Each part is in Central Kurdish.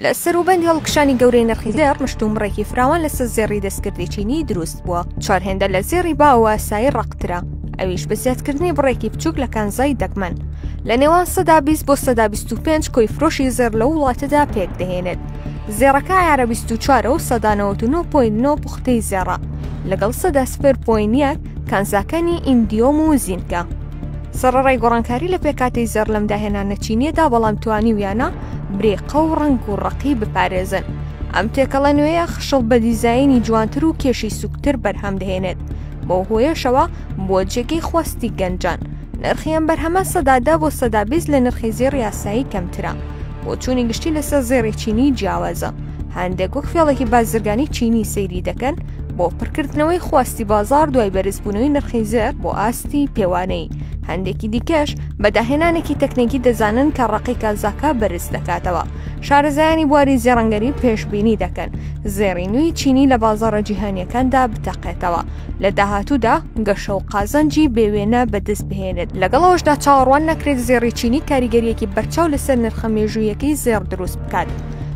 لە سەروبەند هەڵکشانی گەورەی نرخی زێڕ مشتومڕێکی فراوان لەسەر زێڕی دەستکردی چینی دروست بووە. چوار هێندە لە زێڕی باوە ئاسایی ڕقترە، ئەویش بە زیادکردنی بڕێکی بچووک لە کانزای دەگمەن. لە نێوان 120 بۆ 125 کۆی فرۆشی زێڕ لە وڵاتەدا پێک دەهێنێت. زێڕەکە عیارە 24 و 99.9 پوختەی زێڕە، لەگەڵ 0.1 کانزاکانی ئیندیۆم و زینکە. سەرەڕای گۆڕانکاری لە پێکاتی زێڕ لەم داهێنانە چینیەدا، بەڵام توانی ویانە برێقە و ڕنگ و ڕقی بپارێزن. ئەم تێکەڵە نوێیە خشڵ بە دیزایانی جوانتر و کێشی سوکتر بەرهەم دەهێنێت. بۆ هۆیەشەوە بۆ جێگەی خواستی گەنجان. نرخیان بەرهەمە 10 بۆ 120 لە نرخی زێڕی یاسایی کەمترە. بۆ چوونی گشتی لەسەر زێڕی چینی جیاوازە. هەندێک وەک فێڵێکی بازرگانی چینی سەیری دەکەن بۆ پڕکردنەوەی خواستی بازار دوای بەرزبوونەوەی نرخی زێڕ بۆ ئاستی پێوانەی. هەندێکی دیکەش بە داهێنانێکی تەکنیکی دەزانن کە ڕقی کانزاکە بەرز دەکاتەوە. شارەزایانی بواری زێڕەنگەری پێشبینی دەکەن زێڕی نوێی چینی لە بازاڕە جیهانیەکاندا بتەقێتەوە، لە داهاتوودا گەشە و قازەنجی بێوێنە بەدەست بهێنێت. لەگەڵەوەشدا چاوەڕوان نەکرێت زێڕی چینی کاریگەریەکی بەرچاو لەسەر نرخە مێژوویەکەی زێڕ دروست بکات.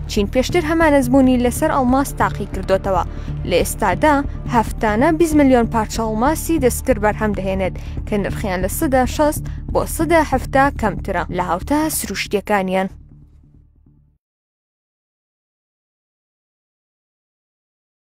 چین پێشتر هەمانەزبوونی لەسەر ئەڵماس تاقی کردوتەوە. لە ئێستادا هەفتانە 20 ملیۆن پارچە ئەڵماسی دەستکرد بەرهەم دەهێنێت کە نرخیان لە 160 بۆ 170 کەمترە لە هاوتا سروشتیەکانیان.